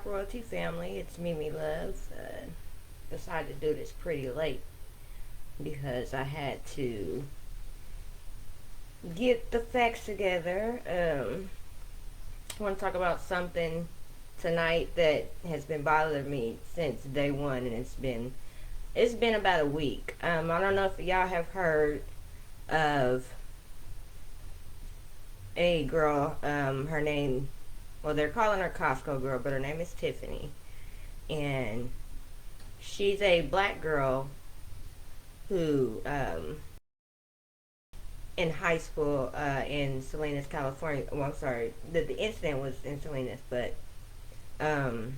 Royalty family? It's Mimi Love. Decided to do this pretty late because I had to get the facts together. I want to talk about something tonight that has been bothering me since day one, and it's been about a week. I don't know if y'all have heard of a girl. Her name, well, they're calling her Costco girl, but her name is Tiffany, and she's a black girl who, in high school, in Salinas, California. Well, I'm sorry, the incident was in Salinas, but um,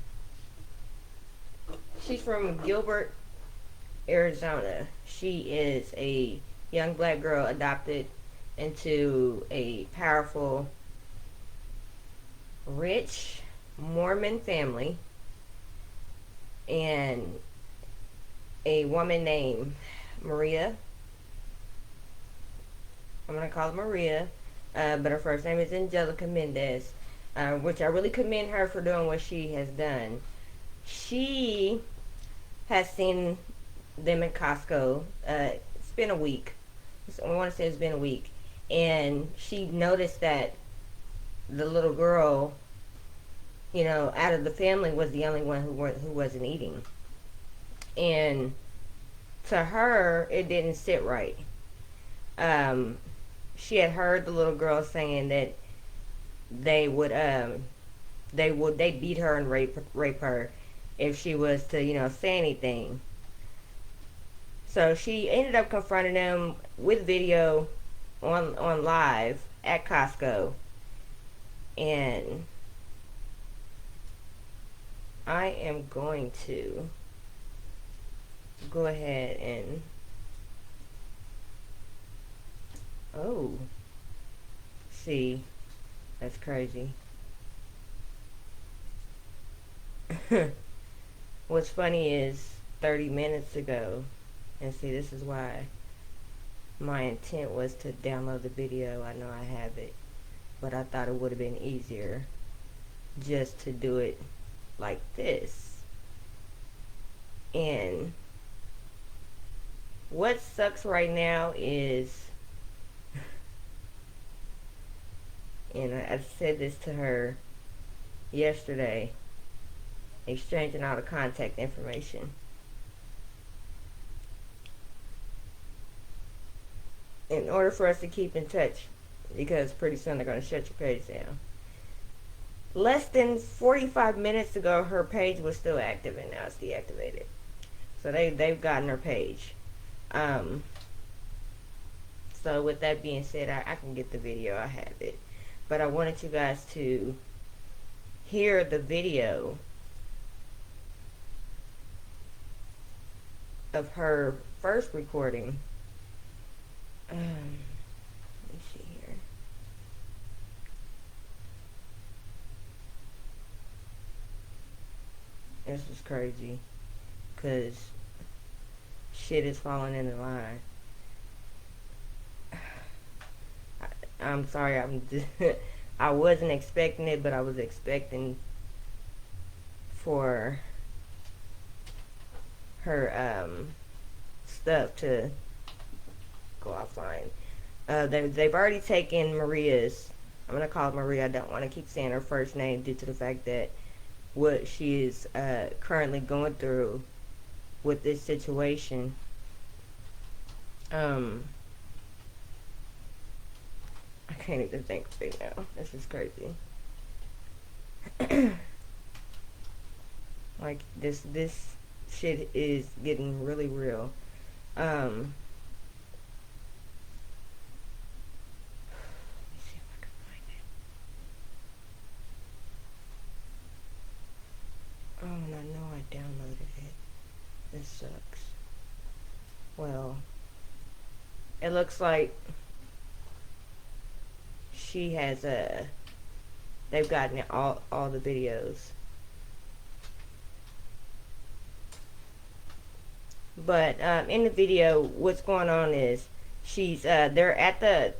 she's from Gilbert, Arizona. She is a young black girl adopted into a powerful, rich Mormon family, and a woman named Maria. I'm gonna call her Maria, but her first name is Angelica Mendez, which I really commend her for doing what she has done. She has seen them in Costco. It's been a week. I want to say it's been a week, and she noticed that the little girl, out of the family, was the only one who wasn't eating, and to her, it didn't sit right. Um, she had heard the little girl saying that they would they beat her and rape her if she was to say anything. So she ended up confronting them with video on live at Costco, and I am going to go ahead and, oh, see, that's crazy. What's funny is 30 minutes ago, and see, this is why my intent was to download the video. I know I have it, but I thought it would have been easier just to do it like this. And what sucks right now is, and I said this to her yesterday, exchanging all the contact information. In order for us to keep in touch, because pretty soon they're going to shut your page down. Less than 45 minutes ago, her page was still active, and now it's deactivated. So they've gotten her page. So with that being said, I can get the video. I have it. But I wanted you guys to hear the video of her first recording. Let me see here. This is crazy, because shit is falling into line. I'm sorry, I wasn't expecting it, but I was expecting for her stuff to go offline. They've already taken Maria's. I'm gonna call it Maria. I don't want to keep saying her first name due to the fact that what she is currently going through with this situation. I can't even think right now. This is crazy. Like this shit is getting really real. Let me see if I can find it. Oh, and I know I downloaded it. This sucks. Well, it looks like she has they've gotten all the videos. But in the video, what's going on is they're at the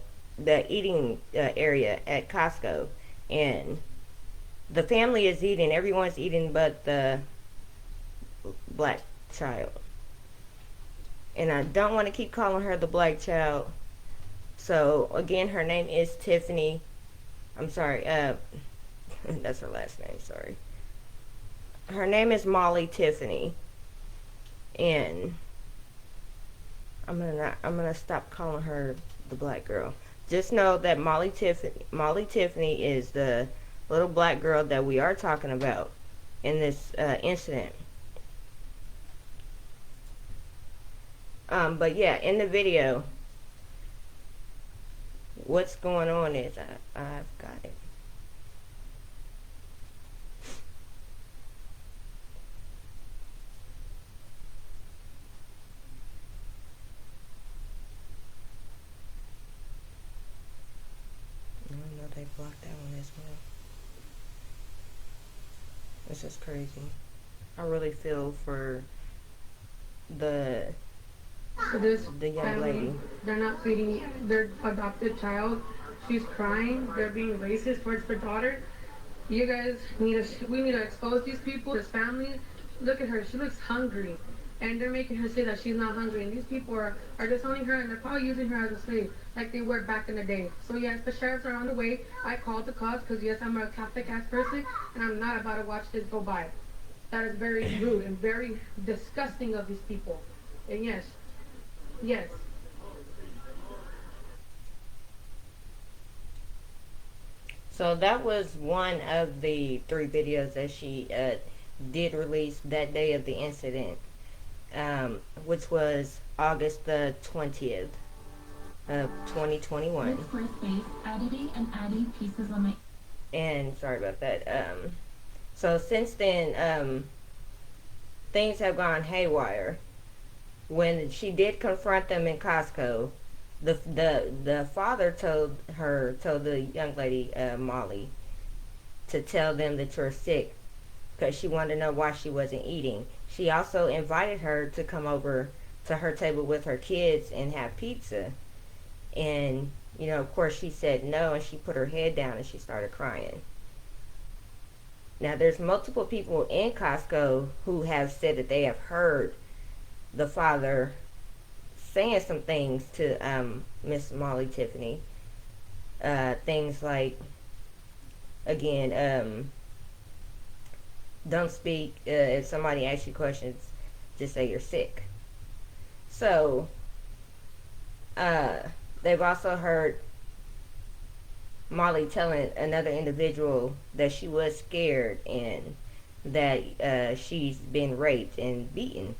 eating area at Costco, and The family is eating. Everyone's eating but the black child. And I don't want to keep calling her the black child. So, again, her name is Tiffany. I'm sorry. That's her last name. Sorry. Her name is Molly Tiffany. And I'm gonna stop calling her the black girl. Just know that Molly Tiffany is the little black girl that we are talking about in this incident. But yeah, in the video, what's going on is I've got it. I know they blocked that one as well. This is crazy. I really feel for the the young lady. They're not feeding their adopted child. She's crying. They're being racist towards their daughter. You guys we need to expose these people, this family. Look at her. She looks hungry. And they're making her say that she's not hungry. And these people are disowning her, and they're probably using her as a slave, like they were back in the day. So yes, the sheriffs are on the way. I called the cops because yes, I'm a Catholic-ass person, and I'm not about to watch this go by. That is very rude and very disgusting of these people. And yes. So that was one of the 3 videos that she did release that day of the incident, which was August the 20th of 2021. And sorry about that. So since then, things have gone haywire. When she did confront them in Costco, the father told the young lady, Molly, to tell them that you're sick, because she wanted to know why she wasn't eating. She also invited her to come over to her table with her kids and have pizza. And, of course she said no, and she put her head down and she started crying. Now, there's multiple people in Costco who have said that they have heard the father saying some things to Miss Molly Tiffany. Things like, again, don't speak. If somebody asks you questions, just say you're sick. So, they've also heard Molly telling another individual that she was scared and that she's been raped and beaten.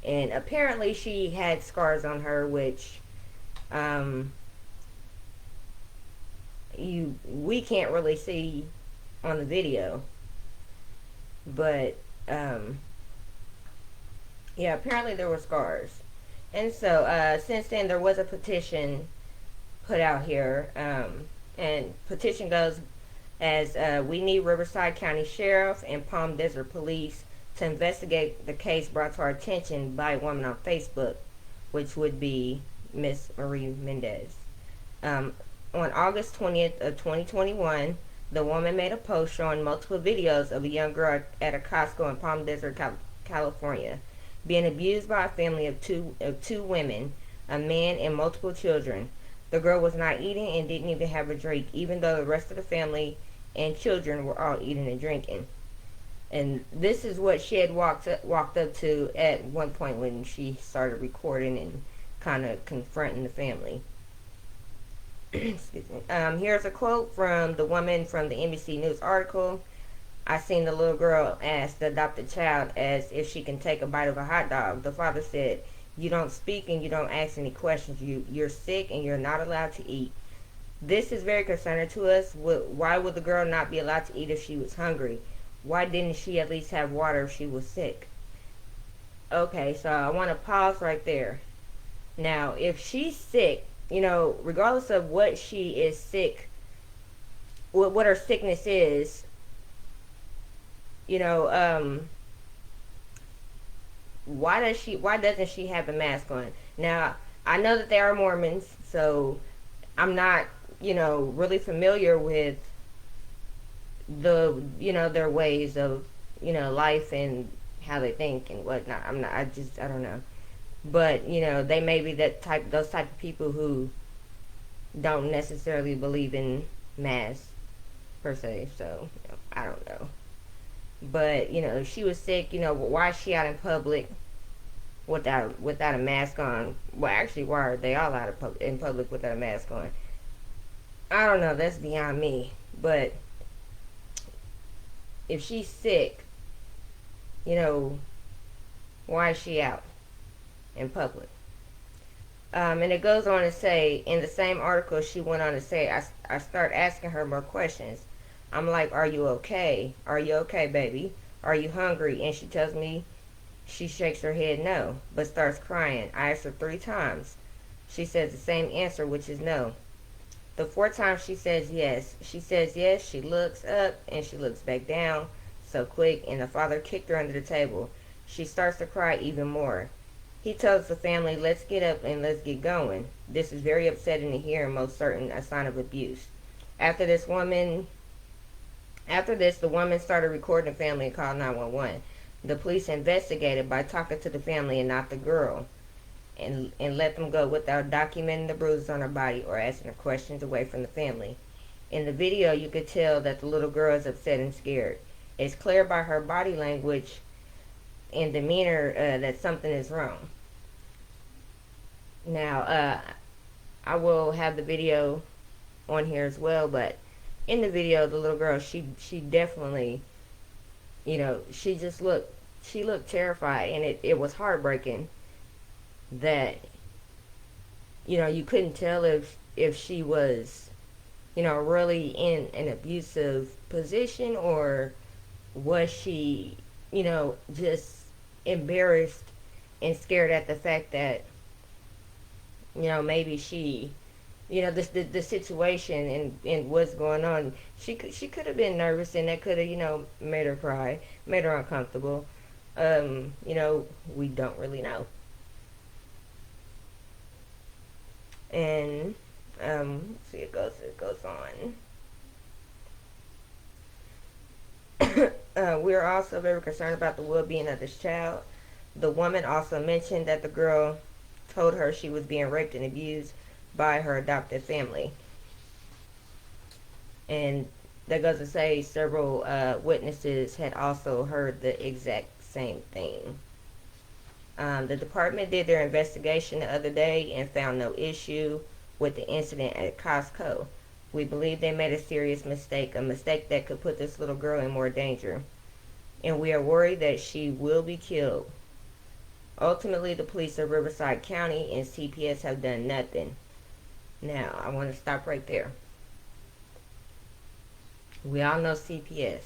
And apparently she had scars on her, which we can't really see on the video. But yeah, apparently there were scars. And so since then there was a petition put out here, and petition goes as we need Riverside County Sheriff and Palm Desert Police to investigate the case brought to our attention by a woman on Facebook, which would be Miss Marie Mendez. On August 20th of 2021, the woman made a post showing multiple videos of a young girl at a Costco in Palm Desert, California, being abused by a family of two women, a man, and multiple children. The girl was not eating and didn't even have a drink, even though the rest of the family and children were all eating and drinking. And this is what she had walked up to at one point when she started recording and kind of confronting the family. Excuse me. Here's a quote from the woman from the NBC News article. I seen the little girl ask the adopted child as if she can take a bite of a hot dog. The father said, "You don't speak and you don't ask any questions. You're sick and you're not allowed to eat." This is very concerning to us. Why would the girl not be allowed to eat if she was hungry? Why didn't she at least have water if she was sick? Okay, so I want to pause right there. Now, if she's sick, regardless of what she is sick, what her sickness is, why doesn't she have a mask on? Now, I know that they are Mormons, so I'm not, really familiar with their ways of life and how they think and whatnot. I don't know. But they may be those type of people who don't necessarily believe in mass per se. So I don't know. But if she was sick, why is she out in public without a mask on? Well, actually, why are they all in public without a mask on? I don't know. That's beyond me. But if she's sick, you know, why is she out in public? And it goes on to say, in the same article, she went on to say, I start asking her more questions. I'm like, are you okay? Are you okay, baby? Are you hungry? And she tells me, she shakes her head no, but starts crying. I asked her 3 times. She says the same answer, which is no. The 4th time she says yes. She says yes, she looks up, and she looks back down so quick, and the father kicked her under the table. She starts to cry even more. He tells the family, let's get up and let's get going. This is very upsetting to hear and most certain a sign of abuse. After this, the woman started recording the family and called 911. The police investigated by talking to the family and not the girl, and let them go without documenting the bruises on her body or asking her questions away from the family. In the video, you could tell that the little girl is upset and scared. It's clear by her body language and demeanor that something is wrong. Now, I will have the video on here as well, but in the video, the little girl, she definitely, she looked terrified, and it was heartbreaking that, you couldn't tell if she was, really in an abusive position, or was she, just embarrassed and scared at the fact that, maybe she, the situation and what's going on, she could have been nervous, and that could have, made her cry, made her uncomfortable. We don't really know. And see, it goes on. We are also very concerned about the well-being of this child. The woman also mentioned that the girl told her she was being raped and abused by her adopted family. And that goes to say several witnesses had also heard the exact same thing. The department did their investigation the other day and found no issue with the incident at Costco. We believe they made a serious mistake, a mistake that could put this little girl in more danger. And we are worried that she will be killed. Ultimately, the police of Riverside County and CPS have done nothing. Now, I want to stop right there. We all know CPS.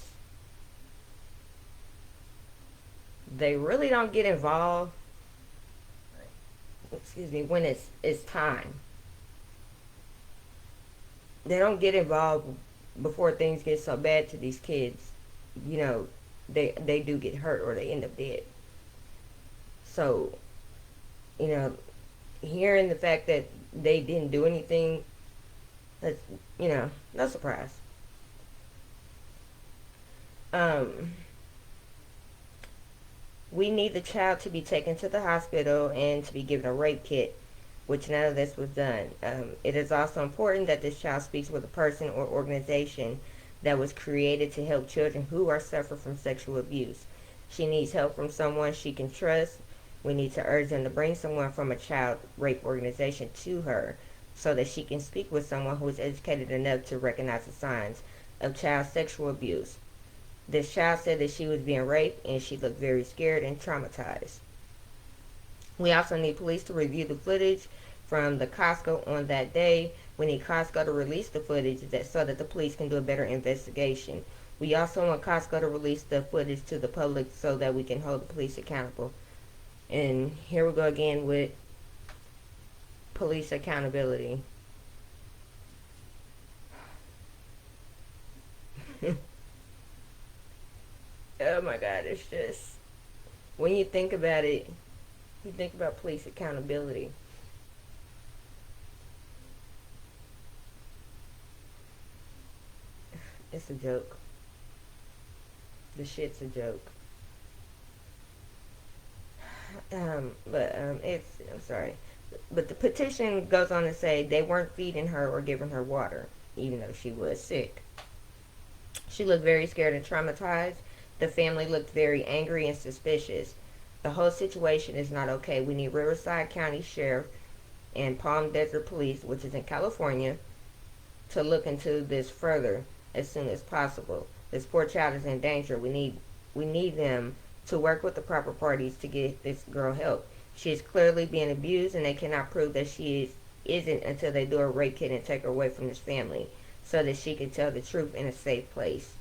They really don't get involved, when it's time. They don't get involved before things get so bad to these kids. They do get hurt or they end up dead. So, hearing the fact that they didn't do anything, that's, no surprise. We need the child to be taken to the hospital and to be given a rape kit, which none of this was done. It is also important that this child speaks with a person or organization that was created to help children who are suffering from sexual abuse. She needs help from someone she can trust. We need to urge them to bring someone from a child rape organization to her so that she can speak with someone who is educated enough to recognize the signs of child sexual abuse. This child said that she was being raped and she looked very scared and traumatized. We also need police to review the footage from the Costco on that day. We need Costco to release the footage so that the police can do a better investigation. We also want Costco to release the footage to the public so that we can hold the police accountable. And here we go again with police accountability. Oh my God, it's just, when you think about it, you think about police accountability. It's a joke. The shit's a joke. I'm sorry. But the petition goes on to say they weren't feeding her or giving her water, even though she was sick. She looked very scared and traumatized. The family looked very angry and suspicious. The whole situation is not okay. We need Riverside County Sheriff and Palm Desert Police, which is in California, to look into this further as soon as possible. This poor child is in danger. We need them to work with the proper parties to get this girl help. She is clearly being abused, and they cannot prove that isn't until they do a rape kit and take her away from this family so that she can tell the truth in a safe place.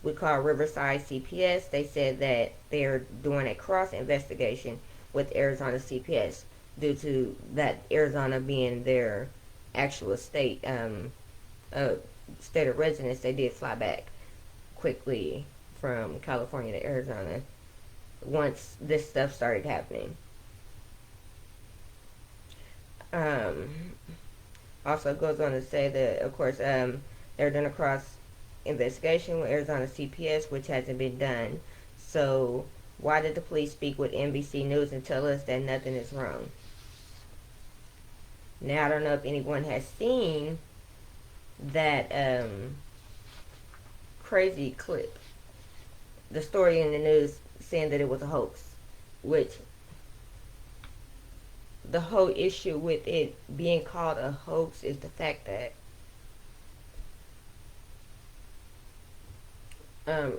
We called Riverside CPS. They said that they're doing a cross investigation with Arizona CPS due to that Arizona being their actual state of residence. They did fly back quickly from California to Arizona once this stuff started happening. Um, Also goes on to say that, of course, they're doing a cross investigation with Arizona CPS, which hasn't been done. So why did the police speak with NBC News and tell us that nothing is wrong? Now, I don't know if anyone has seen that crazy clip, the story in the news saying that it was a hoax, which the whole issue with it being called a hoax is the fact that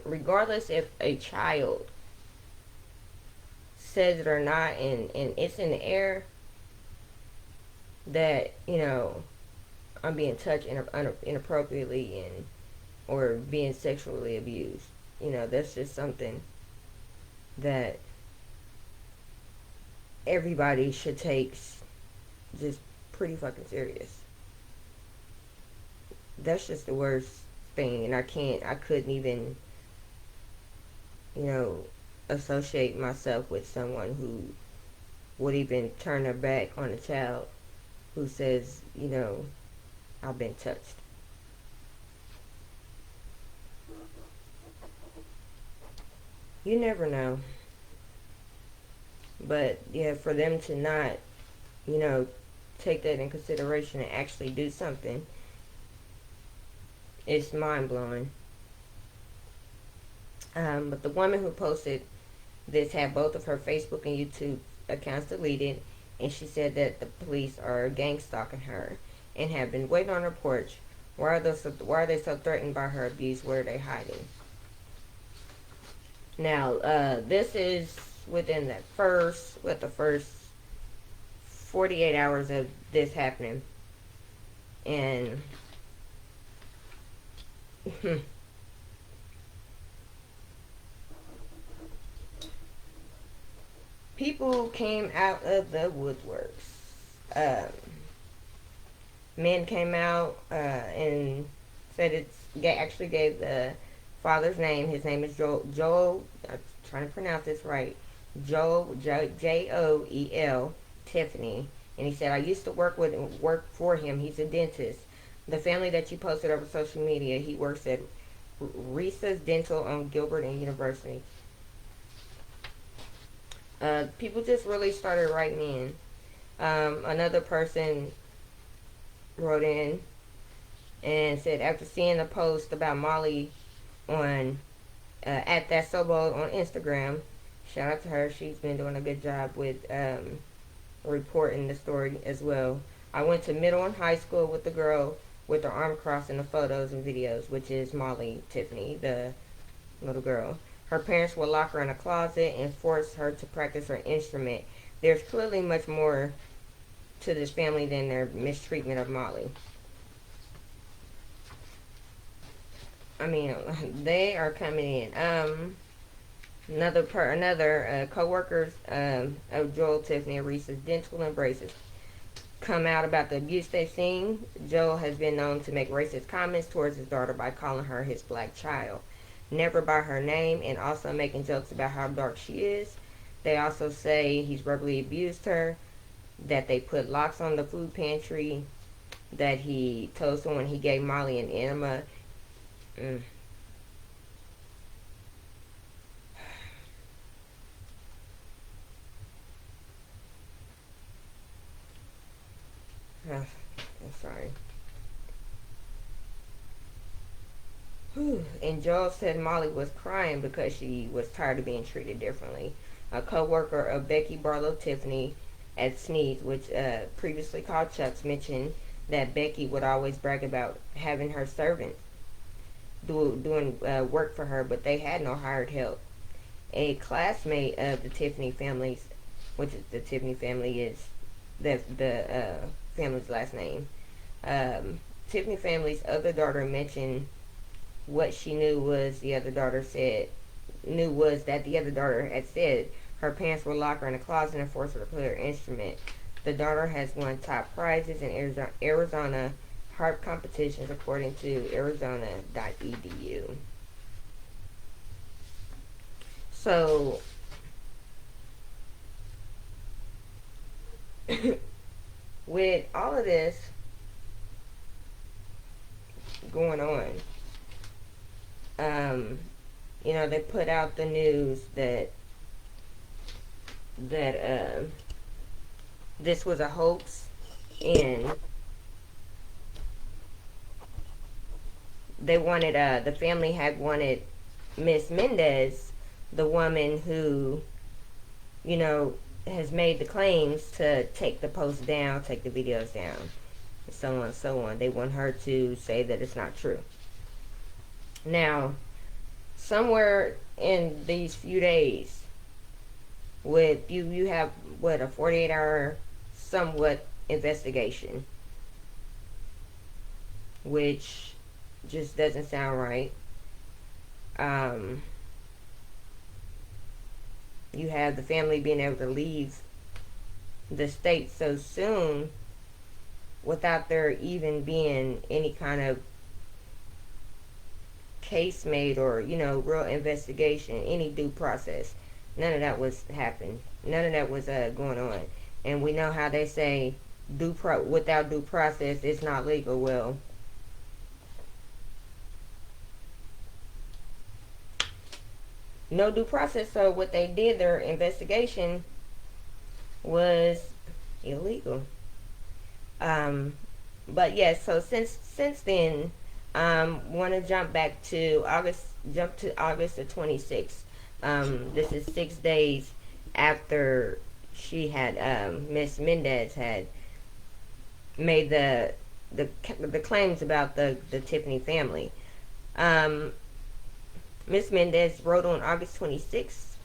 regardless if a child says it or not, and it's in the air that, I'm being touched inappropriately and or being sexually abused. That's just something that everybody should take just pretty fucking serious. That's just the worst thing, and I couldn't even, associate myself with someone who would even turn their back on a child who says, I've been touched. You never know. But yeah, for them to not, take that in consideration and actually do something, it's mind blowing. But the woman who posted this had both of her Facebook and YouTube accounts deleted, and she said that the police are gang stalking her and have been waiting on her porch. Why are they so threatened by her abuse? Where are they hiding? Now, this is within the first 48 hours of this happening. And people came out of the woodworks. Men came out and said actually gave the father's name. His name is Joel. I'm trying to pronounce this right. Joel, Joel Tiffany, and he said, I used to work for him. He's a dentist. The family that you posted over social media, he works at Risa's Dental on Gilbert and University. People just really started writing in. Another person wrote in and said, after seeing a post about Molly on at that Sobo on Instagram, shout out to her. She's been doing a good job with reporting the story as well. I went to middle and high school with the girl with her arm crossed in the photos and videos, which is Molly Tiffany, the little girl. Her parents would lock her in a closet and force her to practice her instrument. There's clearly much more to this family than their mistreatment of Molly. I mean, they are coming in. Another co-workers of Joel Tiffany and Reese's Dental and Braces come out about the abuse they've seen. Joel has been known to make racist comments towards his daughter by calling her his black child, never by her name, and also making jokes about how dark she is. They also say he's verbally abused her, that they put locks on the food pantry, that he told someone he gave Molly an enema. I'm sorry. Whew. And Joel said Molly was crying because she was tired of being treated differently. A co-worker of Becky Barlow Tiffany at Sneed's, which previously called Chuck's, mentioned that Becky would always brag about having her servants doing work for her, but they had no hired help. A classmate of the Tiffany families, which is the Tiffany family is the family's last name. Tiffany family's other daughter mentioned what she knew was the other daughter said knew was that the other daughter had said her pants were locked her in a closet and forced her to play her instrument. The daughter has won top prizes in Arizona harp competitions according to Arizona.edu. So with all of this going on, they put out the news that this was a hoax, and they wanted the family had wanted Miss Mendez, the woman who has made the claims, to take the post down, take the videos down, and so on and so on. They want her to say that it's not true. Now, somewhere in these few days, with you have what, a 48-hour somewhat investigation, which just doesn't sound right. You have the family being able to leave the state so soon without there even being any kind of case made or real investigation, any due process. None of that was happened. None of that was going on. And we know how they say without due process it's not legal. Well, no due process. So what they did, their investigation was illegal. But yes, so since then, want to jump to August the 26th. This is 6 days after she had Miss Mendez had made the claims about the Tiffany family. Miss Mendez wrote on August 26th,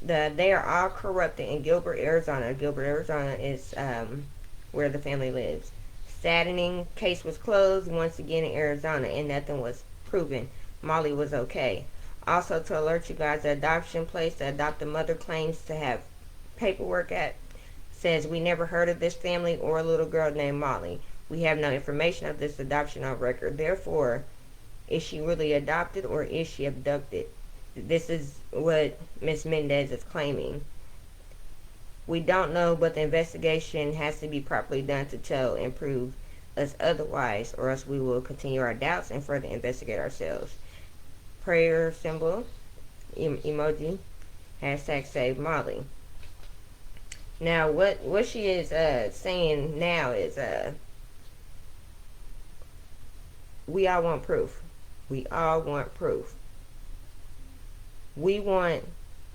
they are all corrupted in Gilbert, Arizona. Gilbert, Arizona is where the family lives. Saddening, case was closed once again in Arizona, and nothing was proven. Molly was okay. Also, to alert you guys, the adoption place the adopted mother claims to have paperwork at says, we never heard of this family or a little girl named Molly. We have no information of this adoption on record. Therefore, is she really adopted or is she abducted? This is what Miss Mendez is claiming. We don't know, but the investigation has to be properly done to tell and prove us otherwise, or else we will continue our doubts and further investigate ourselves. Prayer symbol, emoji, hashtag save Molly. Now, what she is saying now is, we all want proof. We all want proof. We want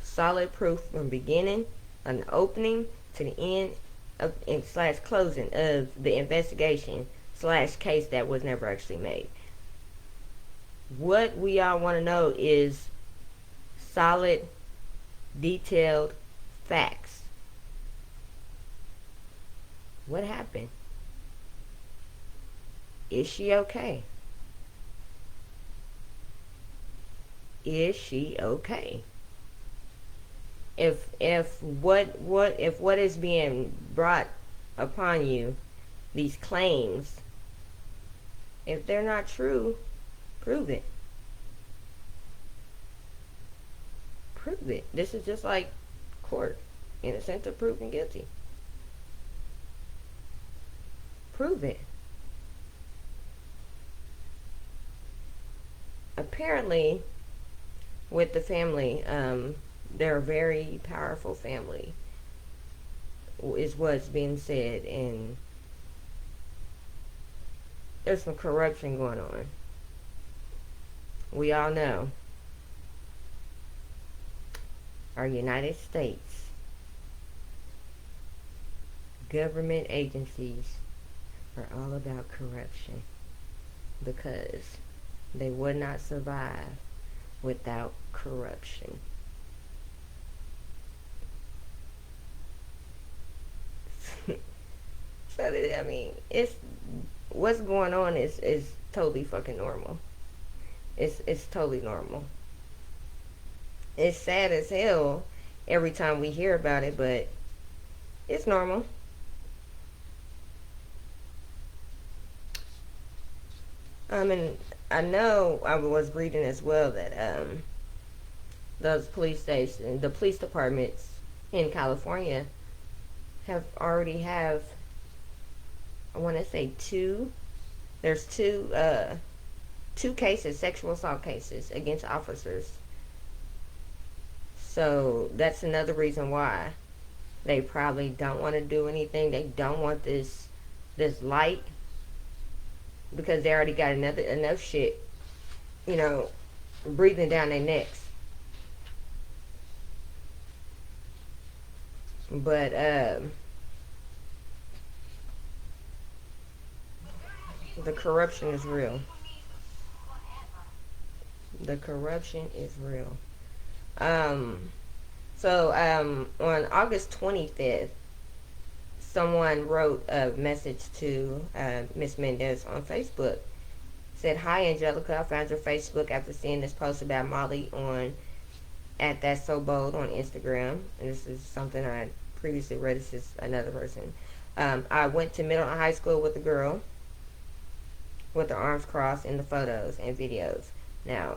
solid proof from beginning, an opening, to the end of / closing of the investigation / case that was never actually made. What we all want to know is solid, detailed facts. What happened? Is she okay? Is she okay? If what is being brought upon you, these claims, if they're not true, prove it. Prove it. This is just like court. Innocent until proven guilty. Prove it. Apparently, with the family, they're a very powerful family. is what's being said, and there's some corruption going on. We all know our United States government agencies are all about corruption, because they would not survive without corruption. So I mean, it's what's going on is totally fucking normal. It's totally normal. It's sad as hell every time we hear about it, but it's normal. And I know I was reading as well that those police stations, the police departments in California have already have, I want to say two. There's two cases, sexual assault cases against officers. So that's another reason why they probably don't want to do anything. They don't want this light, because they already got enough shit, you know, breathing down their necks. But the corruption is real. The corruption is real. Um, on August 25th, someone wrote a message to Miss Mendez on Facebook. Said, "Hi Angelica, I found your Facebook after seeing this post about Molly on at That's So Bold on Instagram." And this is something I previously read. This is another person. "I went to middle and high school with a girl with her arms crossed in the photos and videos." Now,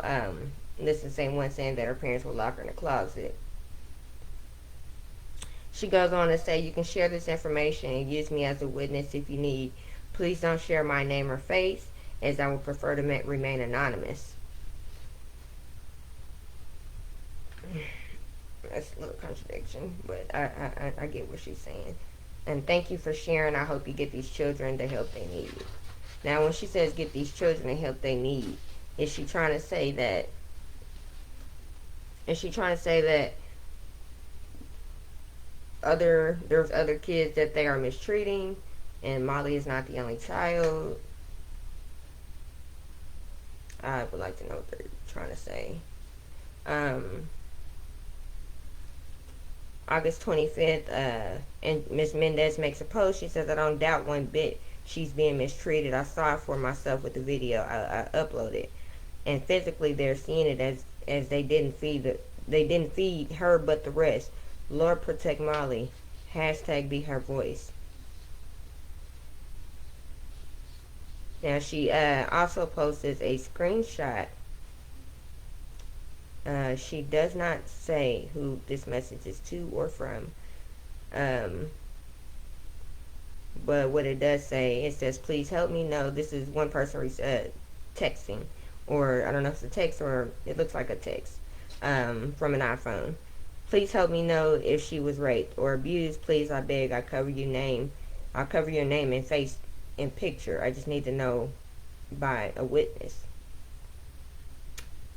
this is the same one saying that her parents would lock her in a closet. She goes on to say, "You can share this information and use me as a witness if you need. Please don't share my name or face, as I would prefer to remain anonymous." That's a little contradiction, but I get what she's saying. "And thank you for sharing. I hope you get these children the help they need." Now, when she says get these children the help they need, is she trying to say that? Is she trying to say that there's other kids that they are mistreating, and Molly is not the only child? I would like to know what they're trying to say. August 25th, and Miss Mendez makes a post. She says, "I don't doubt one bit she's being mistreated. I saw it for myself with the video I uploaded. And physically they're seeing it as they didn't feed her but the rest. Lord protect Molly. Hashtag be her voice." Now she also posted a screenshot. She does not say who this message is to or from. But what it does say, it says, "Please help me know." This is one person texting. Or I don't know if it's a text or it looks like a text from an iPhone. "Please help me know if she was raped or abused. Please, I beg. I'll cover your name and face and picture. I just need to know by a witness."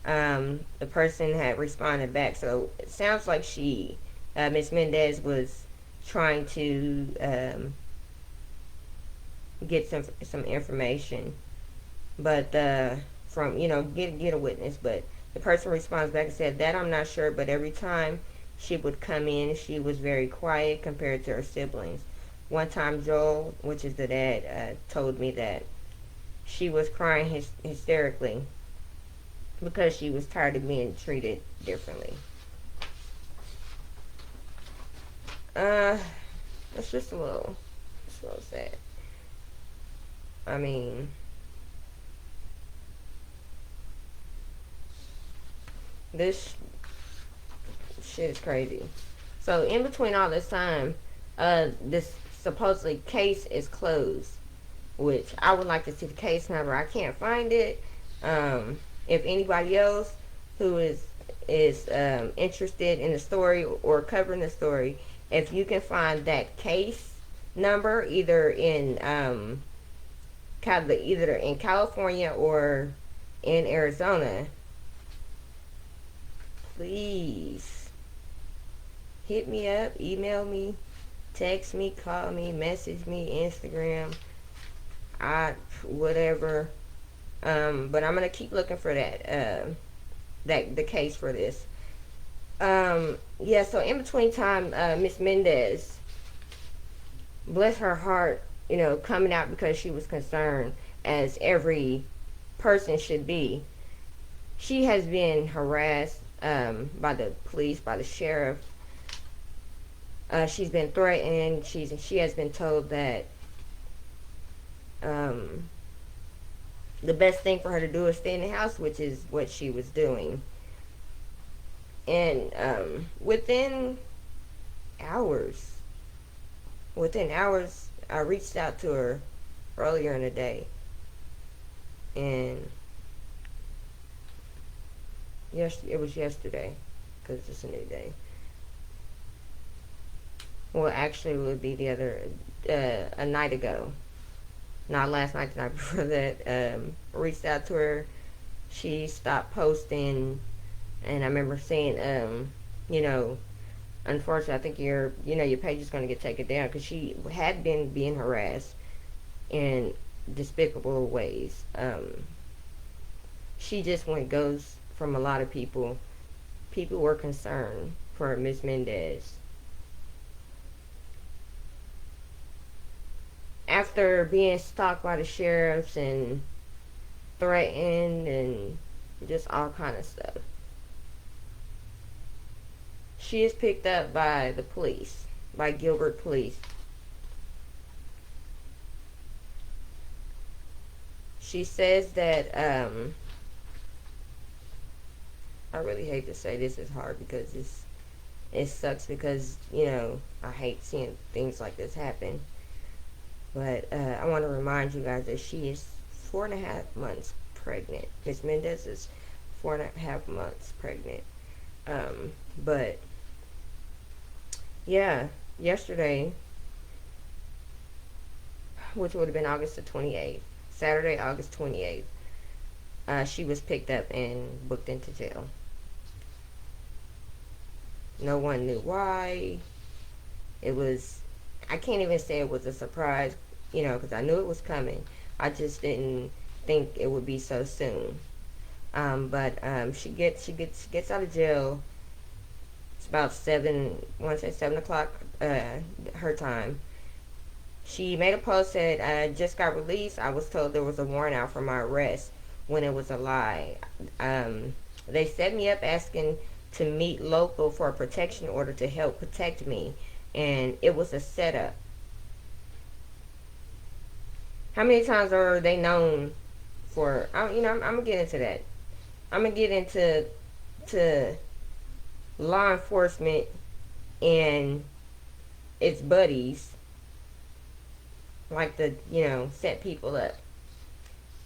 The person had responded back, so it sounds like Miss Mendez was trying to get some information, but from get a witness. But the person responds back and said, "That I'm not sure, but every time she would come in, she was very quiet compared to her siblings. One time Joel, which is the dad, told me that she was crying hysterically because she was tired of being treated differently." It's just a little sad. I mean, this shit is crazy. So in between all this time, this supposedly case is closed, which I would like to see the case number. I can't find it. If anybody else who is interested in the story or covering the story, If you can find that case number either in either in California or in Arizona, please hit me up, email me, text me, call me, message me, Instagram, whatever. But I'm gonna keep looking for the case for this. Yeah. So in between time, Miss Mendez, bless her heart, coming out because she was concerned, as every person should be. She has been harassed by the police, by the sheriff. She's been threatened. She has been told that um, the best thing for her to do is stay in the house, which is what she was doing. And hours, within hours, I reached out to her earlier in the day, and it was yesterday, because it's a new day. Well, actually, it would be a night ago. Not last night, the night before that. Reached out to her. She stopped posting, and I remember saying, unfortunately, I think your page is going to get taken down, because she had been being harassed in despicable ways. She just went ghost from a lot of people. People were concerned for Miss Mendez. After being stalked by the sheriffs and threatened and just all kind of stuff, she is picked up by the police, by Gilbert Police. She says that, I really hate to say this is hard, because it sucks, because, I hate seeing things like this happen. But I want to remind you guys that she is 4.5 months pregnant. Miss Mendez is 4.5 months pregnant. But yeah, yesterday, which would have been August the 28th, Saturday, August 28th, she was picked up and booked into jail. No one knew why. I can't even say it was a surprise, because I knew it was coming. I just didn't think it would be so soon. But she gets out of jail. It's about 7 o'clock her time. She made a post, said, "I just got released. I was told there was a warrant out for my arrest," when it was a lie. They set me up asking to meet local for a protection order to help protect me, and it was a setup. How many times are they known for? I'm gonna get into that. I'm gonna get into law enforcement and its buddies, like the set people up.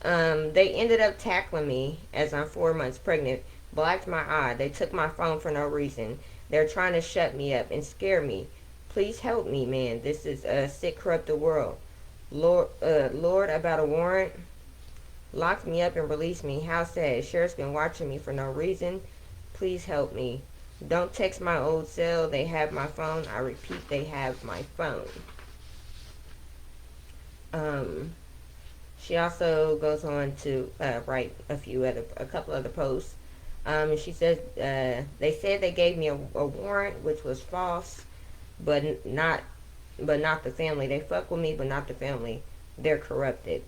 They ended up tackling me as I'm 4 months pregnant, blacked my eye. They took my phone for no reason. They're trying to shut me up and scare me. Please help me, man. This is a sick, corrupted world. Lord, about a warrant. Locked me up and released me. How sad. Sheriff's been watching me for no reason. Please help me. Don't text my old cell. They have my phone. I repeat, they have my phone. She also goes on to write a couple other posts. She says they said they gave me a warrant, which was false, but not the family. They fuck with me, but not the family. They're corrupted.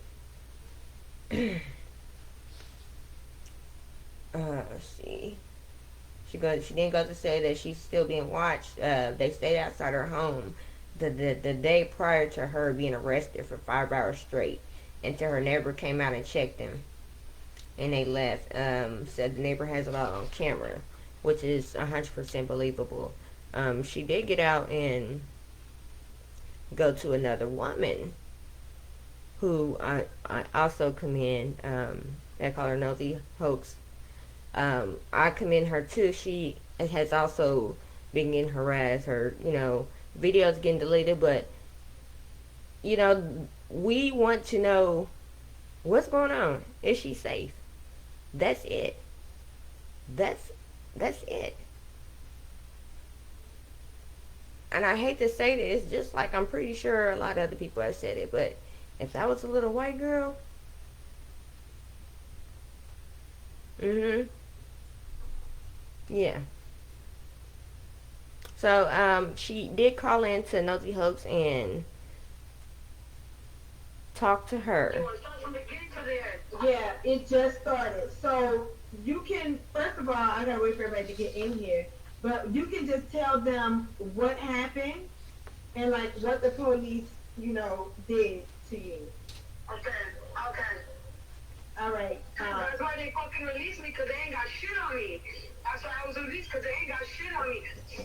Let's see. She didn't go to say that she's still being watched. They stayed outside her home the day prior to her being arrested for 5 hours straight, until her neighbor came out and checked him, and they left. Said the neighbor has it all on camera, which is 100% believable. She did get out and go to another woman who I also commend. They call her Nosy Hoax. I commend her too. She has also been getting harassed. Her, videos getting deleted, but we want to know what's going on. Is she safe? That's it. That's that's it. And I hate to say this, just like I'm pretty sure a lot of other people have said it, but if that was a little white girl, mm-hmm, yeah. So she did call in to Nosy Hoax and talk to her. Yeah, it just started. So you can, first of all, I gotta wait for everybody to get in here, but you can just tell them what happened and like what the police, did to you. Okay, okay. All right. That's why they fucking released me, because they ain't got shit on me. That's why I was released, because they ain't got shit on me.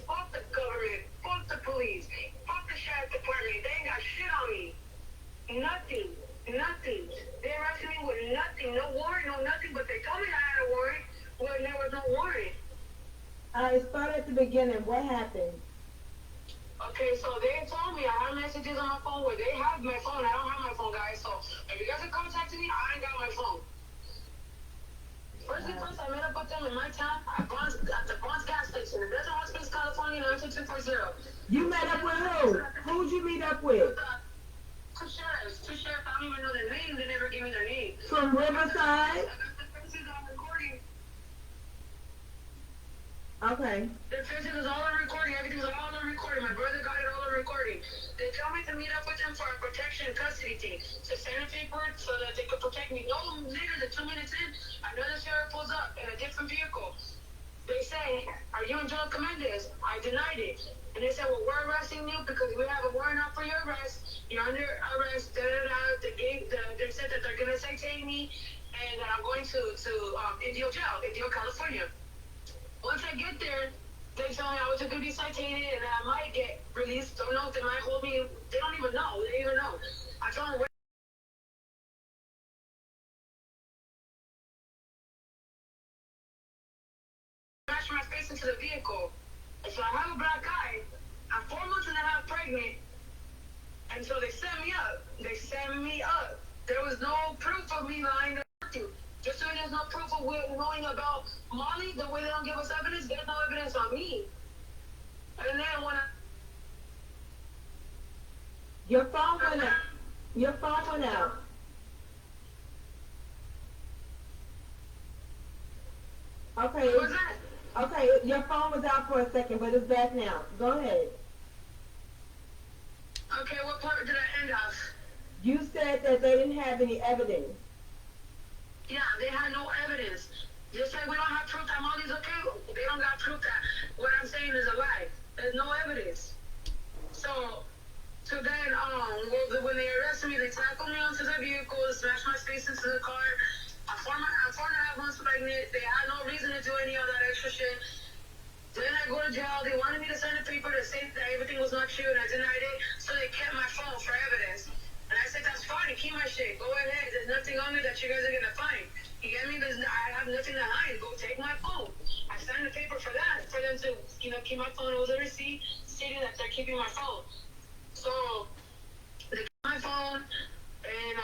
Fuck the government. Fuck the police. Fuck the sheriff department. They ain't got shit on me. Nothing. Nothing. They arrested me with nothing. No warrant, no nothing, but they told me I had a warrant when there was no warrant. Start at the beginning. What happened? Okay, so they told me I have messages on my phone where they have my phone. I don't have my phone, guys. So if you guys are contacting me, I ain't got my phone. First thing first, I met up with them in my town at the Bronx gas station in Desert Hot Springs, California, 92240. You met up with who? Who'd you meet up with? Two sheriffs. Two sheriffs, I don't even know their name. They never gave me their name. From Riverside? I got the faces on recording. Okay. Their faces is all on recording. Everything's all on recording. My brother got it all on recording. They tell me to meet up with them for a protection and custody thing. To sign a paper so that they could protect me. No later than 2 minutes in, another sheriff pulls up in a different vehicle. They say, "Are you Angelica Mendez?" I denied it. And they said, "Well, we're arresting you because we have a warrant out for your arrest. You're under arrest." Da da da. They said that they're gonna citate me, and that I'm going to Indio jail, Indio, California. Once I get there, they tell me I was going to be cited and that I might get released. Don't know if they might hold me. They don't even know. They don't even know. I told them, smash my face into the vehicle. And so I have a black eye. I'm 4 months and a half pregnant. And so they set me up. They set me up. There was no proof of me lying to you. Just so there's no proof of knowing about Molly, the way they don't give us evidence, there's no evidence on me. And then when Your phone went out. Your phone went out. Okay. what was that? Okay, your phone was out for a second, but it's back now. Go ahead. Okay, what part did I end off? You said that they didn't have any evidence. Yeah, they had no evidence. They say we don't have proof that Molly's okay. They don't got proof that what I'm saying is a lie. There's no evidence. So then, when they arrested me, they tackled me onto the vehicle, smashed my face into the car. I'm 4.5 months pregnant. They had no reason to do any of that extra shit. Then I go to jail. They wanted me to sign a paper to say that everything was not true, and I denied it. So they kept my phone for evidence. And I said, "That's fine. Keep my shit. Go ahead. There's nothing on me that you guys are gonna find. You get me? I have nothing to hide. Go take my phone." I signed the paper for that, for them to, keep my phone. It was a receipt stating that they're keeping my phone. So they kept my phone, and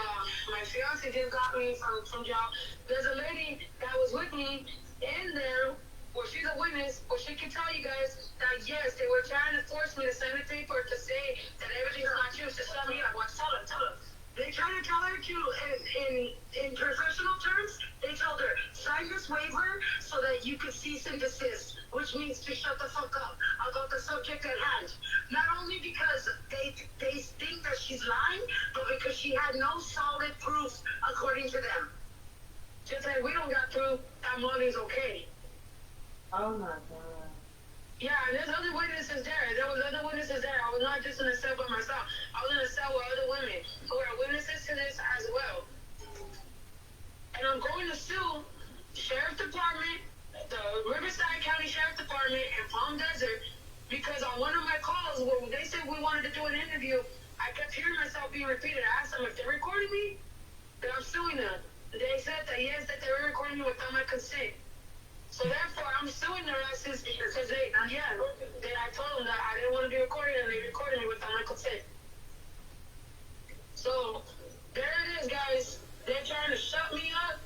my fiance just got me from jail. There's a lady that was with me in there. Well, she's a witness, but she can tell you guys that yes, they were trying to force me to sign a paper to say that everything's not true, to sell me up. Well, tell her. They try to tell her to, in professional terms, they told her, sign this waiver so that you could cease and desist, which means to shut the fuck up about the subject at hand. Not only because they think that she's lying, but because she had no solid proof according to them. Just like we don't got proof that Molly's okay. Oh my God. Yeah, and there's other witnesses there. There was other witnesses there. I was not just in a cell by myself. I was in a cell with other women who are witnesses to this as well. And I'm going to sue the Sheriff Department, the Riverside County Sheriff Department, and Palm Desert because on one of my calls where they said we wanted to do an interview, I kept hearing myself being repeated. I asked them if they're recording me, then I'm suing them. They said that yes, that they were recording me without my consent. So therefore, I'm suing their asses because they, yeah, I told them that I didn't want to be recorded and they recorded me without my consent. So, there it is, guys. They're trying to shut me up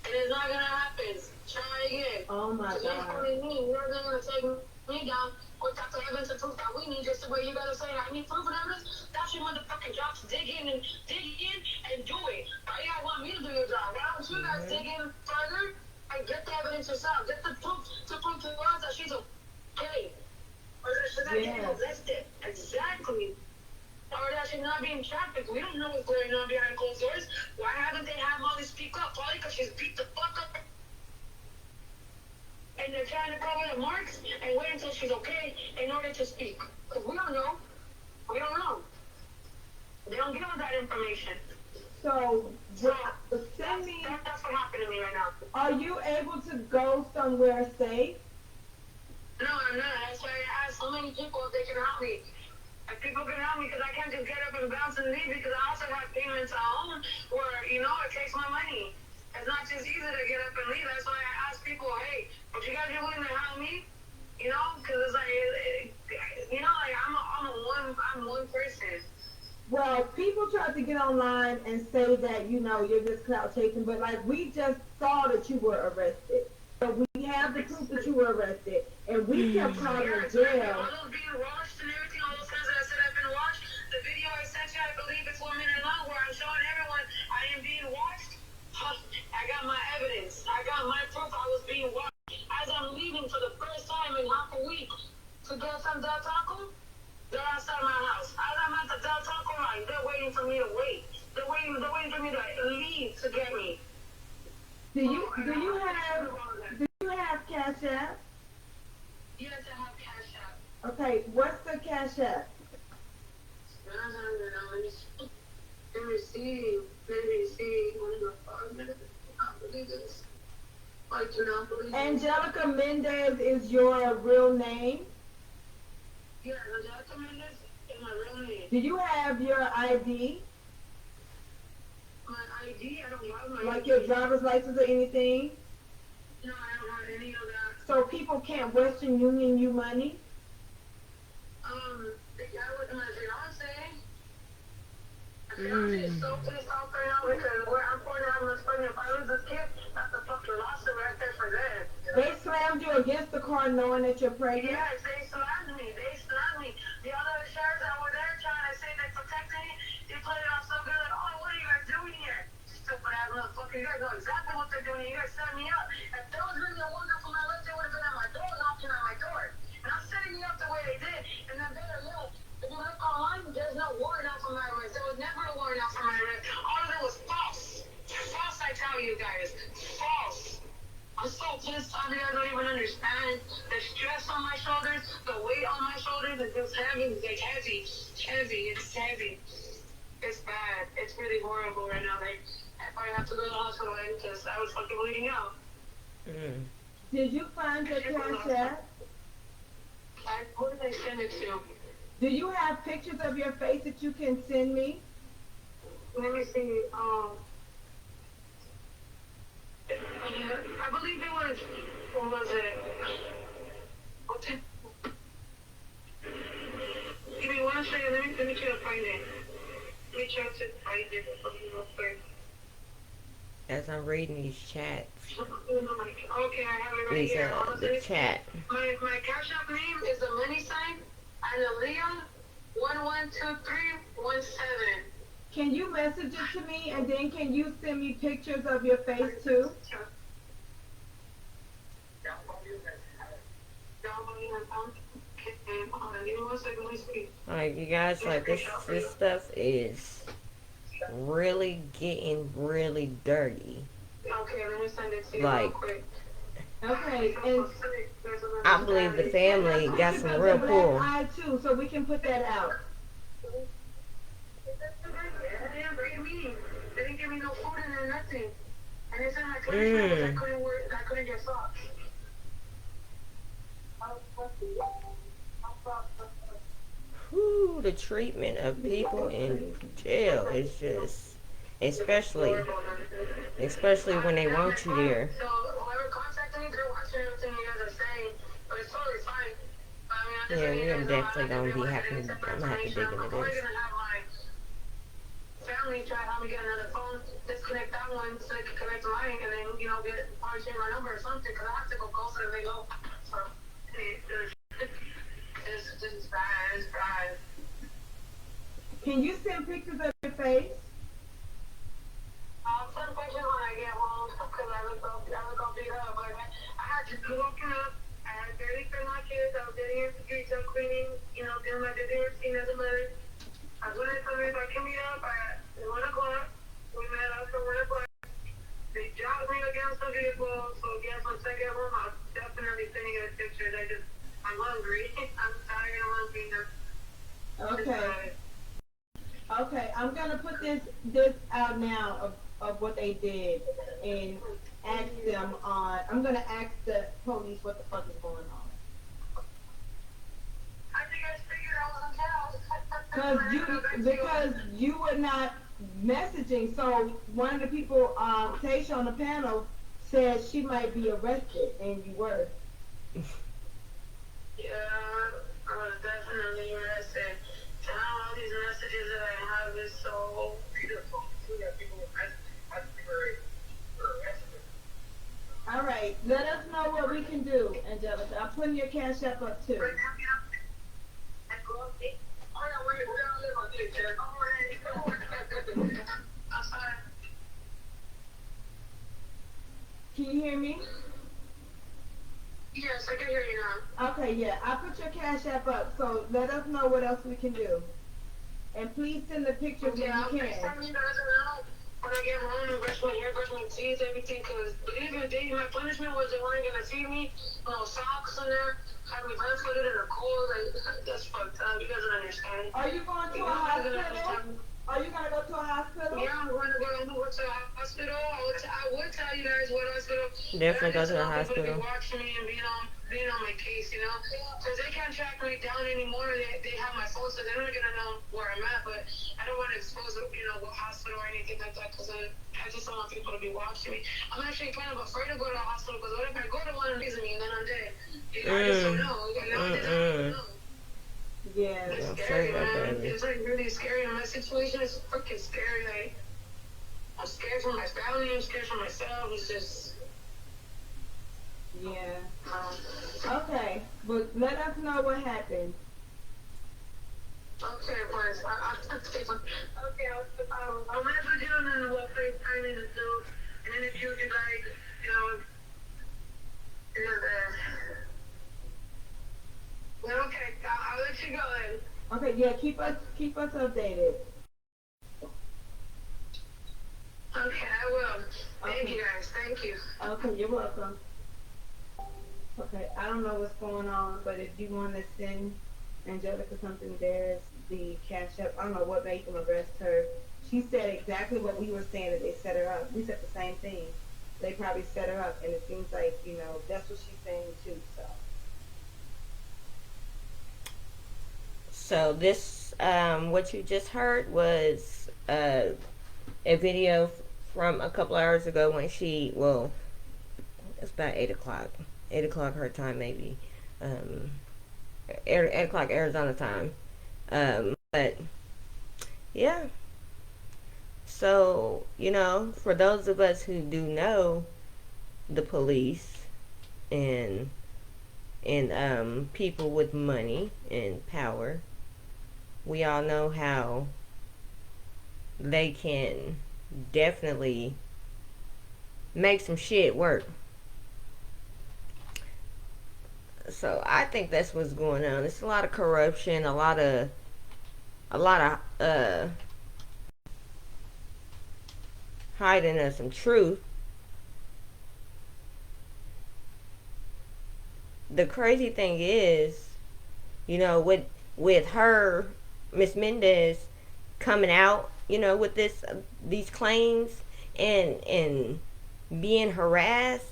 and it's not gonna happen. Try again. Oh my So God. basically me, you're gonna take me down without the evidence and proof that we need, just the way you guys are saying I need proof and evidence. That's your motherfucking job to dig in and do it. Why y'all want me to do your job? Why don't you guys dig in further and get the evidence yourself? Get the proof to prove to us that she's okay. Or that she's not getting arrested. Exactly. Or that she's not being trafficked. We don't know what's going on behind closed doors. Why haven't they had Molly speak up? Probably because she's beat the fuck up. And they're trying to cover the marks and wait until she's okay in order to speak. Because we don't know. We don't know. They don't give us that information. So, send me. That's what happened to me right now. Are you able to go somewhere safe? No, I'm not. That's why I asked so many people if they can help me. If people can help me, because I can't just get up and bounce and leave, because I also have payments at home where, you know, it takes my money. It's not just easy to get up and leave. That's why I ask people, hey, would you guys be willing to help me? You know, because it's like, you know, like I'm one person. Well, people try to get online and say that, you know, you're just clout chasing, but like we just saw that you were arrested. So we have the proof that you were arrested, and we kept calling Yeah, jail. all those being watched and everything, all those times that I said I've been watched, the video I sent you, I believe it's 1 minute long, where I'm showing everyone I am being watched. I got my evidence. I got my proof I was being watched. As I'm leaving for the first time in half a week to get some Del Taco, they're outside my house. As I'm at the Del Taco line, they're waiting for me to wait. They're waiting for me to leave to get me. Do you have Cash App? Yes, I have Cash App. Okay, what's the Cash App? Let me see. Let me see. One of the 5 minutes. I can't believe this. I cannot believe this. Angelica Mendez is your real name? Yeah, Angelica Mendez is my real name. Do you have your ID? My ID? I don't have my Like ID. your driver's license or anything? No, I don't have any of that. So people can't Western Union you money? The guy with my fiance. My fiance is so pissed off right now because I'm pouring out my son. If I lose this kid, that's a fucking lawsuit right there for them. They slammed you against the car knowing that you're pregnant? Yes, they slammed me. They slammed me. The other sheriffs that were there trying to say they're protecting me, they played it off so good. Like, oh, what are you guys doing here? Stupid ass motherfucker. You guys know exactly what they're doing. You guys set me up. If there was really a wonder for my life, they would have been at my door, knocking on my door. Not setting me up the way they did. And then better look. If you look online, there's no warrant out for my arrest. There was never a warrant out for my arrest. All of it was false. False, I tell you guys. False. I'm so pissed off. You guys don't even understand the stress on my shoulders, the weight on my shoulders. It's just heavy. It's like heavy. Heavy. It's heavy. It's bad. It's really horrible right now. Like, I probably have to go to the hospital because I was fucking bleeding out. Did you find your Cash App? Who did I send it to? Do you have pictures of your face that you can send me? Let me see. I believe it was. What was it? What's it? Give me 1 second. Let me try to find it. Let me try to find it real quick. As I'm reading these chats, Okay, I have it right these here. are the chat. My Cash App name is the money sign Analia 112317. Can you message it to me, and then can you send me pictures of your face too? Like, you guys, like, this stuff is really getting really dirty. Okay, let me send it to you Like, real quick. Okay, and I believe the family got some real black pull. eye too, so we can put that out. They didn't bring me. They didn't give me no food and nothing. And they said I couldn't travel, I couldn't work, I couldn't get socks. Whew, the treatment of people in jail is just, especially when they want you there. So whoever contacted me, they're watching everything you guys are Yeah, we are definitely gonna be having. I'm gonna have to dig into I'm probably this. gonna have my family try to help me get another phone, disconnect that one so they can connect to mine, and then get probably change my number or something. Cause I have to go closer than they go. So it's bad. It's bad. Can you send pictures of your face? I'll send pictures when I get home because I look all beat up. But I had to do up. I had barely fed my kids. I was getting into streets up cleaning, doing my daily routine as a mother. I was going to tell me if I can meet up at 1 o'clock. We met up at 1 o'clock. They dropped me against the vehicle. So again, once I get home, I'll definitely send you guys pictures. I'm hungry. I'm tired. I'm hungry now. Okay. Okay, I'm gonna put this out now of what they did and ask them on. I'm gonna ask the police what the fuck is going on. I think I figured I was in jail. Because you were not messaging. So one of the people, Tasha on the panel, said she might be arrested, and you were. Yeah, I was definitely arrested. And all these messages that I have is so beautiful. That people were arrested. All right, let us know what we can do, Angelica. I'm putting your cash app up too. Can you hear me? Yes, I can hear you now. Okay, yeah, I put your cash app up, so let us know what else we can do. And please send the picture when you I'll can. FaceTime you guys around when I get home and brush my hair, brush my teeth, everything. Because believe me, my punishment was they weren't gonna feed me. No socks in there, had me barefooted in the cold. Like that's fucked up. You guys don't understand. Are you going to a hospital? Are you gonna go to a hospital? Yeah, I'm going to go to a hospital. I would tell you guys what hospital. Definitely go to the People to hospital. be watching me and being on my case, because they can't track me down anymore. They have my phone, so they're not gonna know where I'm at. But I don't want to expose, what hospital or anything like that, because I just don't want people to be watching me. I'm actually kind of afraid to go to the hospital, because what if I go to one and leaves me and then I'm dead? I just don't know. Nowadays, I don't know. Yeah. It's scary, man. It's like really scary. And my situation is freaking scary. Like, I'm scared for my family. I'm scared for myself. It's just. Yeah. Okay, but let us know what happened. Okay, boys. Okay, I'll message you and then we'll FaceTime and do. And then if you could, well, okay, I'll let you go then. Okay, yeah, keep us updated. Okay, I will. Thank you guys. Thank you. Okay, you're welcome. Okay, I don't know what's going on, but if you want to send Angelica something, there's the cash app. I don't know what made them arrest her. She said exactly what we were saying, that they set her up. We said the same thing. They probably set her up, and it seems like, that's what she's saying too, so. So this, what you just heard was a video from a couple hours ago when it's about 8 o'clock. 8 o'clock her time, maybe. 8 o'clock Arizona time. But, yeah. So, for those of us who do know the police and people with money and power, we all know how they can definitely make some shit work. So I think that's what's going on. It's a lot of corruption, a lot of hiding of some truth. The crazy thing is, with her, Miss Mendez, coming out, with these claims and being harassed.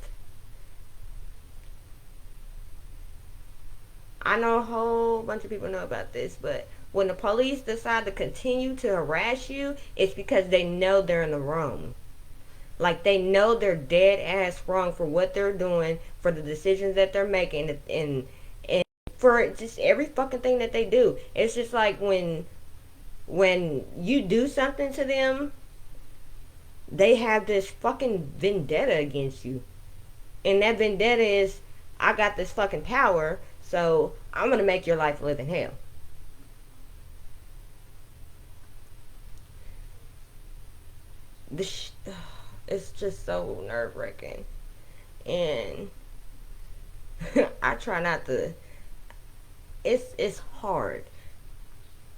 I know a whole bunch of people know about this, but when the police decide to continue to harass you, it's because they know they're in the wrong. Like, they know they're dead ass wrong for what they're doing, for the decisions that they're making, and for just every fucking thing that they do. It's just like when you do something to them, they have this fucking vendetta against you. And that vendetta is, I got this fucking power, so I'm gonna make your life live in hell. This it's just so nerve wracking, and I try not to. It's hard.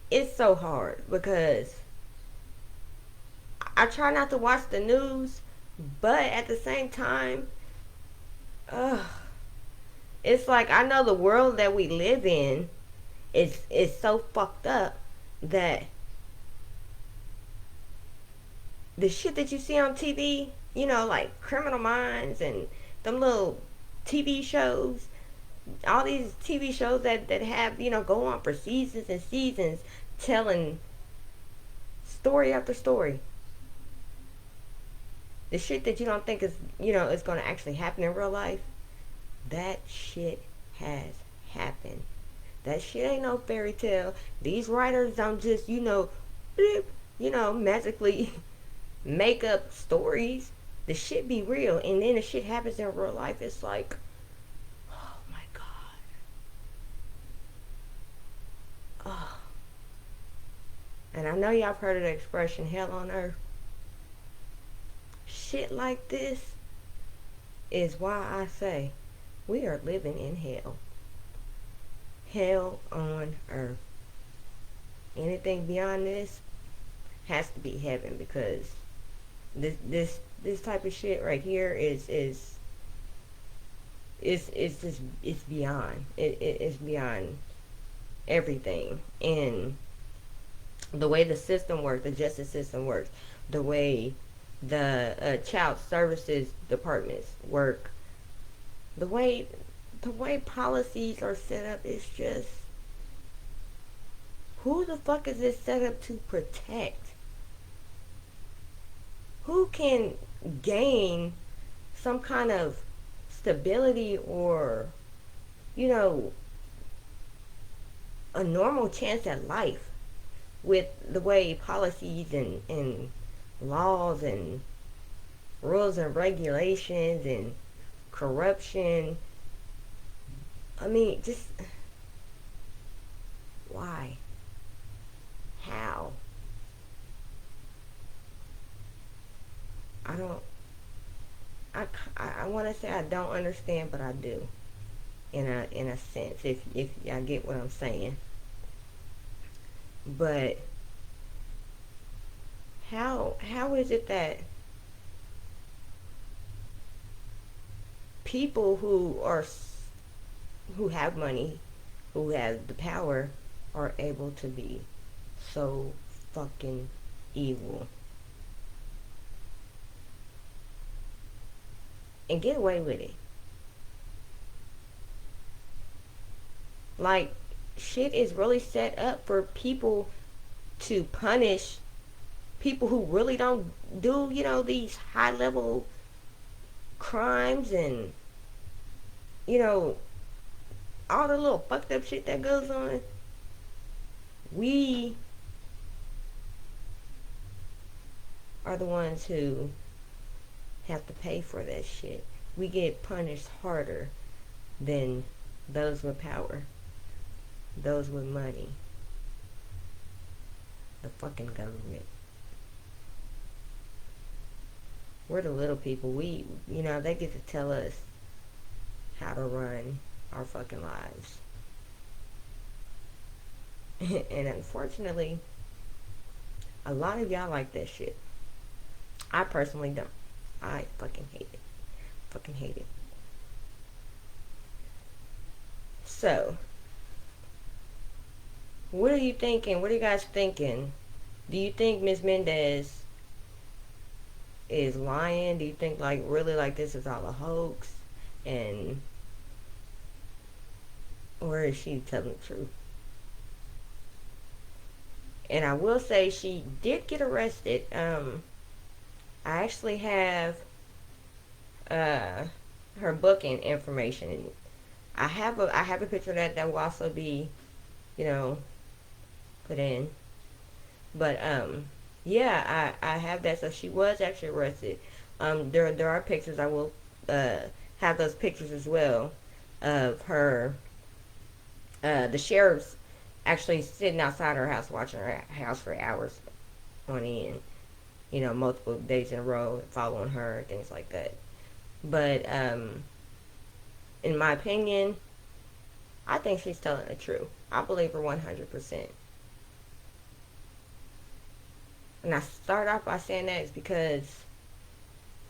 It's so hard because I try not to watch the news, but at the same time, ugh, it's like I know the world that we live in is so fucked up that the shit that you see on TV, like Criminal Minds and them little TV shows, all these TV shows that have, go on for seasons and seasons telling story after story. The shit that you don't think is going to actually happen in real life, that shit has happened. That shit ain't no fairy tale. These writers don't just, bloop, magically make up stories. The shit be real, and then the shit happens in real life. It's like, oh my god. Oh. And I know y'all have heard of the expression hell on earth. Shit like this is why I say we are living in hell. Hell on earth. Anything beyond this has to be heaven, because this type of shit right here is just, it's beyond. It's beyond everything. And the way the system works, the justice system works, the way the child services departments work, the way policies are set up, is just, who the fuck is this set up to protect? Who can gain some kind of stability or, a normal chance at life with the way policies and laws and rules and regulations and corruption? I mean, just why? How? I want to say I don't understand, but I do, in a sense, if y'all get what I'm saying. But how is it that people who have money, who have the power, are able to be so fucking evil and get away with it? Like, shit is really set up for people to punish people who really don't do, these high level crimes and, all the little fucked up shit that goes on. We are the ones who have to pay for that shit. We get punished harder than those with power, those with money, the fucking government. We're the little people. They get to tell us how to run our fucking lives. And unfortunately, a lot of y'all like that shit. I personally don't. I fucking hate it. Fucking hate it. So, what are you thinking? What are you guys thinking? Do you think Miss Mendez is lying? Do you think, really, this is all a hoax? Or is she telling the truth? And I will say she did get arrested. I actually have her booking information. I have a picture of that will also be, you know, put in. But yeah, I have that. So she was actually arrested. There are pictures. I will have those pictures as well of her. The sheriff's actually sitting outside her house watching her house for hours on end. You know, multiple days in a row, following her, things like that. But in my opinion, I think she's telling the truth. I believe her 100%. And I start off by saying that is because,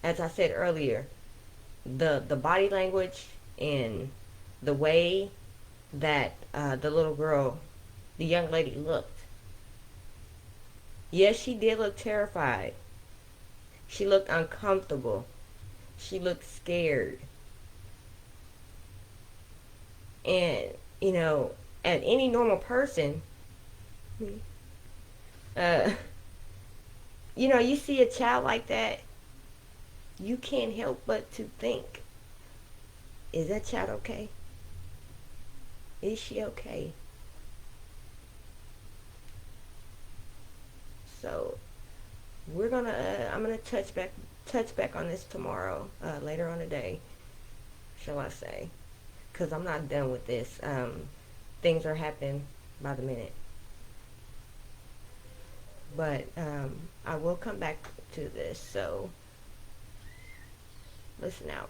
as I said earlier, the body language and the way that the little girl, the young lady looked. Yes, she did look terrified. She looked uncomfortable. She looked scared. And, you know, at any normal person, uh, you know, you see a child like that, you can't help but to think, is that child okay? Is she okay? So I'm gonna touch back on this tomorrow, later on today, shall I say? Because I'm not done with this. Things are happening by the minute. But I will come back to this. So listen out.